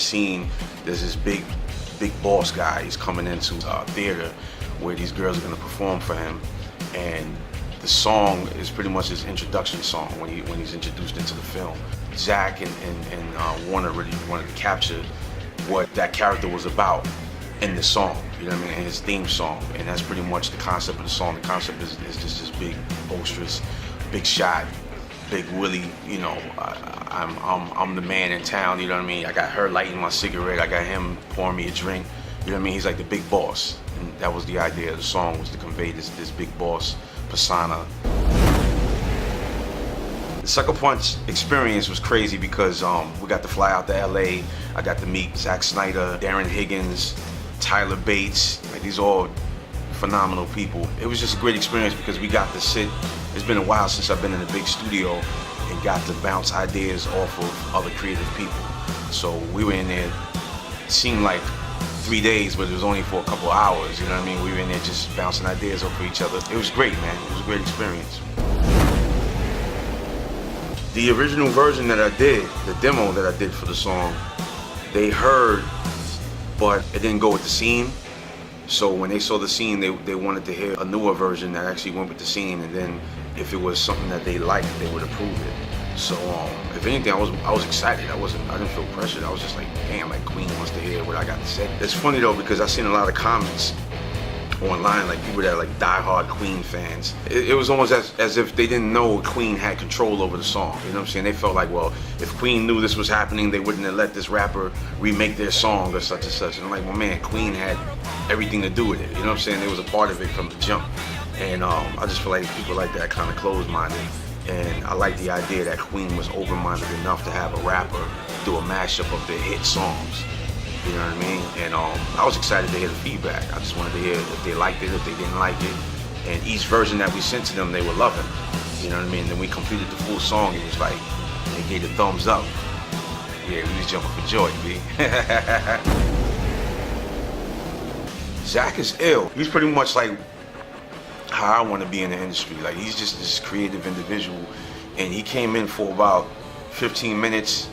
scene, there's this big boss guy. He's coming into theater where these girls are gonna perform for him, and the song is pretty much his introduction song when he's introduced into the film. Zach and Warner really wanted to capture what that character was about in the song, you know what I mean, in his theme song, and that's pretty much the concept of the song. The concept is just this big, boisterous, big shot, Big Willie, you know, I'm the man in town, you know what I mean? I got her lighting my cigarette, I got him pouring me a drink, you know what I mean? He's like the big boss, and that was the idea of the song, was to convey this big boss persona. The Suckerpunch experience was crazy because we got to fly out to LA. I got to meet Zach Snyder, Darren Higgins, Tyler Bates. Like, these all phenomenal people. It was just a great experience because we got to sit. It's been a while since I've been in a big studio and got to bounce ideas off of other creative people. So we were in there, it seemed like 3 days, but it was only for a couple hours, you know what I mean? We were in there just bouncing ideas off of each other. It was great, man. It was a great experience. The original version that I did, the demo that I did for the song, they heard, but it didn't go with the scene. So when they saw the scene, they wanted to hear a newer version that actually went with the scene, and then if it was something that they liked, they would approve it. So if anything, I was excited. I didn't feel pressured. I was just like, damn, like Queen wants to hear what I got to say. It's funny though, because I've seen a lot of comments online, like people that are like diehard Queen fans. It was almost as if they didn't know Queen had control over the song. You know what I'm saying? They felt like, well, if Queen knew this was happening, they wouldn't have let this rapper remake their song or such and such. And I'm like, well, man, Queen had everything to do with it. You know what I'm saying? They was a part of it from the jump. And I just feel like people like that kind of closed-minded. And I like the idea that Queen was open-minded enough to have a rapper do a mashup of their hit songs. You know what I mean? And I was excited to hear the feedback. I just wanted to hear if they liked it, if they didn't like it. And each version that we sent to them, they were loving. You know what I mean? Then we completed the full song. It was like, they gave the thumbs up. Yeah, we was jumping for joy, B. Zach is ill. He's pretty much like how I want to be in the industry. Like, he's just this creative individual. And he came in for about 15 minutes.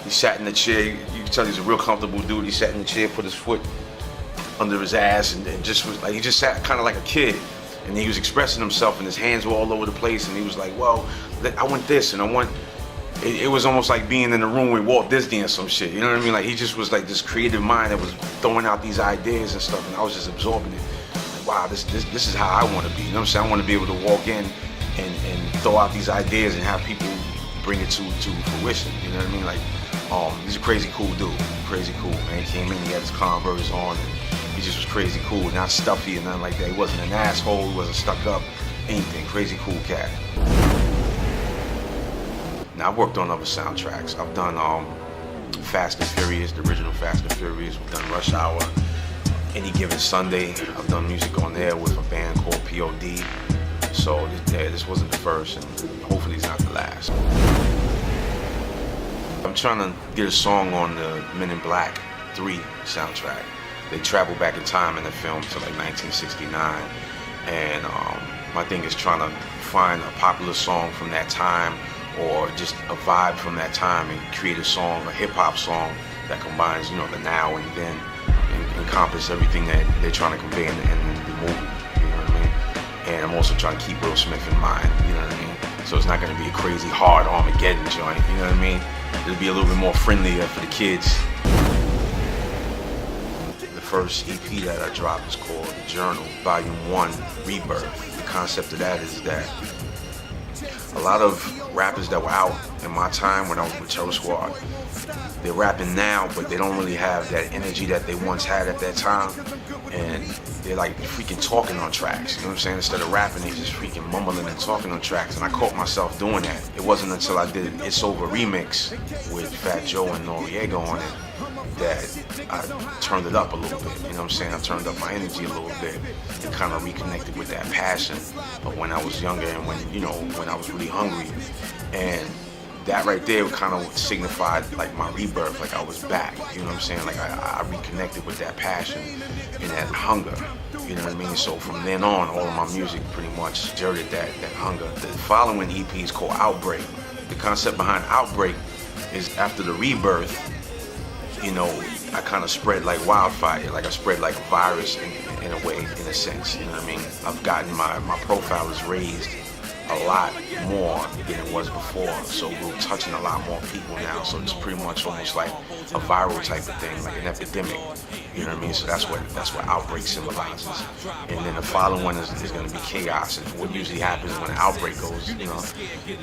He sat in the chair. You can tell he's a real comfortable dude. He sat in the chair, put his foot under his ass, and just was like, he just sat kind of like a kid. And he was expressing himself, and his hands were all over the place. And he was like, well, I want this, and I want. It was almost like being in the room with Walt Disney or some shit. You know what I mean? Like, he just was like this creative mind that was throwing out these ideas and stuff, and I was just absorbing it. Like, wow, this is how I want to be. You know what I'm saying? I want to be able to walk in and throw out these ideas and have people bring it to fruition. You know what I mean? Like, he's a crazy cool dude. Crazy cool, man. He came in, he had his Converse on, and he just was crazy cool, not stuffy and nothing like that. He wasn't an asshole, he wasn't stuck up, anything. Crazy cool cat. Now, I've worked on other soundtracks. I've done Fast and Furious, the original Fast and Furious. We've done Rush Hour, Any Given Sunday. I've done music on there with a band called POD. So yeah, this wasn't the first, and hopefully it's not the last. I'm trying to get a song on the Men in Black 3 soundtrack. They travel back in time in the film to like 1969, and my thing is trying to find a popular song from that time, or just a vibe from that time, and create a song, a hip-hop song that combines, you know, the now and then, and encompass everything that they're trying to convey in the movie. You know what I mean? And I'm also trying to keep Will Smith in mind. You know what I mean? So it's not going to be a crazy hard Armageddon joint. You know what I mean? It'll be a little bit more friendlier for the kids. The first EP that I dropped is called The Journal, Volume 1, Rebirth. The concept of that is that a lot of rappers that were out in my time when I was with Terror Squad, they're rapping now, but they don't really have that energy that they once had at that time. And they're like freaking talking on tracks, you know what I'm saying? Instead of rapping, they just freaking mumbling and talking on tracks. And I caught myself doing that. It wasn't until I did It's Over remix with Fat Joe and Noriega on it that I turned it up a little bit, you know what I'm saying? I turned up my energy a little bit and kind of reconnected with that passion of when I was younger and when I was really hungry. And that right there kind of signified like my rebirth, like I was back, you know what I'm saying? Like I reconnected with that passion and that hunger, you know what I mean? So from then on, all of my music pretty much exerted that hunger. The following EP is called Outbreak. The concept behind Outbreak is after the rebirth, you know, I kind of spread like wildfire, like I spread like a virus in a way, in a sense, you know what I mean? I've gotten my profile is raised a lot more than it was before, so we're touching a lot more people now, so it's pretty much almost like a viral type of thing, like an epidemic, you know what I mean? So that's what outbreak symbolizes. And then the following one is going to be chaos, and what usually happens when an outbreak goes, you know,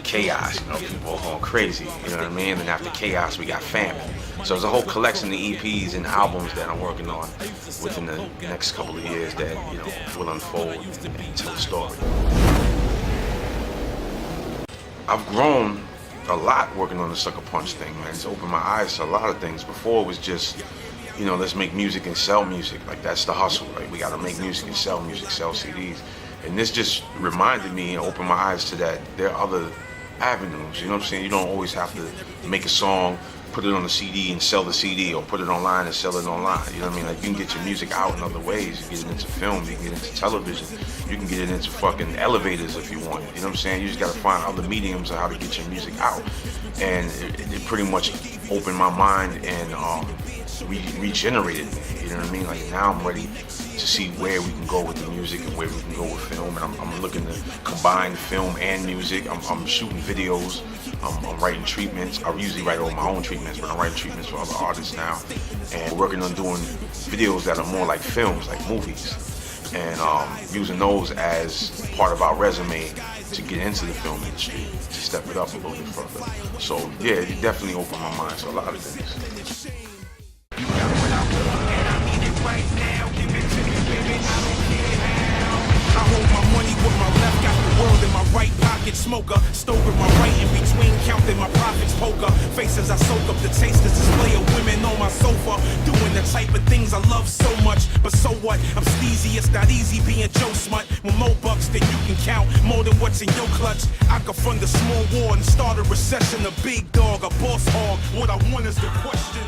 chaos, you know, people are going crazy, you know what I mean? And after chaos, we got famine. So there's a whole collection of EPs and albums that I'm working on within the next couple of years that, you know, will unfold and tell a story. I've grown a lot working on the Suckerpunch thing, man. It's opened my eyes to a lot of things. Before it was just, you know, let's make music and sell music. Like, that's the hustle, right? We gotta make music and sell music, sell CDs. And this just reminded me and opened my eyes to that there are other avenues, you know what I'm saying? You don't always have to make a song, put it on a CD and sell the CD, or put it online and sell it online. You know what I mean? Like, you can get your music out in other ways. You can get it into film, you can get it into television, you can get it into fucking elevators if you want. You know what I'm saying? You just gotta find other mediums of how to get your music out. And it pretty much opened my mind and regenerated me. You know what I mean? Like, now I'm ready to see where we can go with the music and where we can go with film. And I'm looking to combine film and music. I'm shooting videos. I'm writing treatments. I usually write all my own treatments, but I'm writing treatments for other artists now. And we're working on doing videos that are more like films, like movies. And using those as part of our resume to get into the film industry, to step it up a little bit further. So yeah, it definitely opened my mind to a lot of things. I hold my money with my left, got the world in my right pocket. Smoker, stove with my right in between, counting my profits. Poker faces, I soak up the taste, this display of women on my sofa, doing the type of things I love so much. But so what? I'm sleazy, it's not easy being Joe Smut. With more bucks than you can count, more than what's in your clutch. I could fund a small war and start a recession. A big dog, a boss hog. What I want is the question.